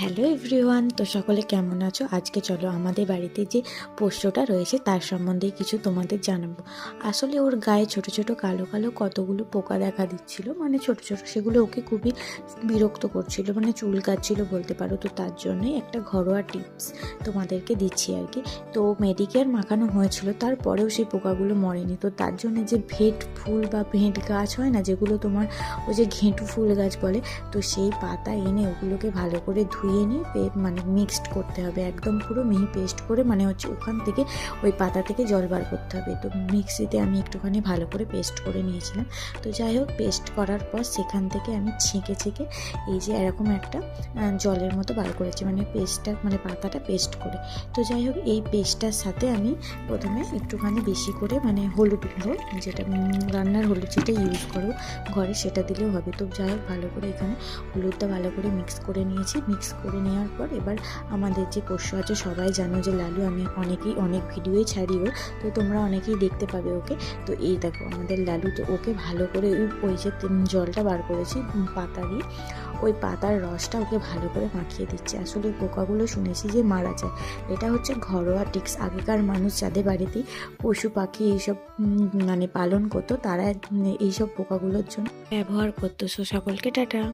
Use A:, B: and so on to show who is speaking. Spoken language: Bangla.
A: হ্যালো এভরিওয়ান, তো সকলে কেমন আছো? আজকে চলো আমাদের বাড়িতে যে পোষ্যটা রয়েছে তার সম্বন্ধে কিছু তোমাদের জানাবো। আসলে ওর গায়ে ছোট ছোট কালো কালো কতগুলো পোকা দেখা দিচ্ছিল, মানে ছোট ছোট, সেগুলো ওকে খুবই বিরক্ত করছিল, মানে চুলকাচ্ছিল বলতে পারো। তো তার জন্যই একটা ঘরোয়া টিপস তোমাদেরকে দিচ্ছি আর কি। তো মেডিকেয়ার মাখানো হয়েছিল, তারপরেও সেই পোকাগুলো মরেনি। তো তার জন্য যে ভেট ফুল বা ভেট গাছ হয় না, যেগুলো তোমার ওই যে ঘেঁটু ফুল গাছ বলে, তো সেই পাতা এনে ওগুলোকে ভালো করে ধুয়ে নিয়ে মানে মিক্সড করতে হবে, একদম পুরো মিহি পেস্ট করে, মানে হচ্ছে ওখান থেকে ওই পাতা থেকে জল বার করতে হবে। তো মিক্সিতে আমি একটুখানি ভালো করে পেস্ট করে নিয়েছিলাম। তো যাই হোক, পেস্ট করার পর সেখান থেকে আমি ছেঁকে ছেঁকে এই যে এরকম একটা জলের মতো বার করেছি, মানে পেস্টটা, মানে পাতাটা পেস্ট করে। তো যাই হোক, এই পেস্টটার সাথে আমি প্রথমে একটুখানি বেশি করে, মানে হলুদ গুঁড়ো, যেটা রান্নার হলুদ যেটা ইউজ করো ঘরে, সেটা দিলেও হবে। তো যাই হোক, ভালো করে এখানে হলুদটা ভালো করে মিক্স করে নিয়েছি। মিক্স করে নেওয়ার পর এবার আমাদের যে পোষ্য আছে, সবাই জানো যে লালু, আমি অনেক ভিডিওই ছাড়িও, তো তোমরা অনেকেই দেখতে পাবে ওকে। তো এই দেখো আমাদের লালু, তো ওকে ভালো করে ওই যে জলটা বার করেছি পাতা দিয়ে, ওই পাতার রসটা ওকে ভালো করে মাখিয়ে দিচ্ছে। আসলে পোকাগুলো শুনেছি যে মারা যায়, এটা হচ্ছে ঘরোয়া টিক্স। আগেকার মানুষ যাদের বাড়িতেই পশু পাখি এইসব মানে পালন করতো, তারা এইসব পোকাগুলোর জন্য ব্যবহার করতো। সো সকলকে টাটা।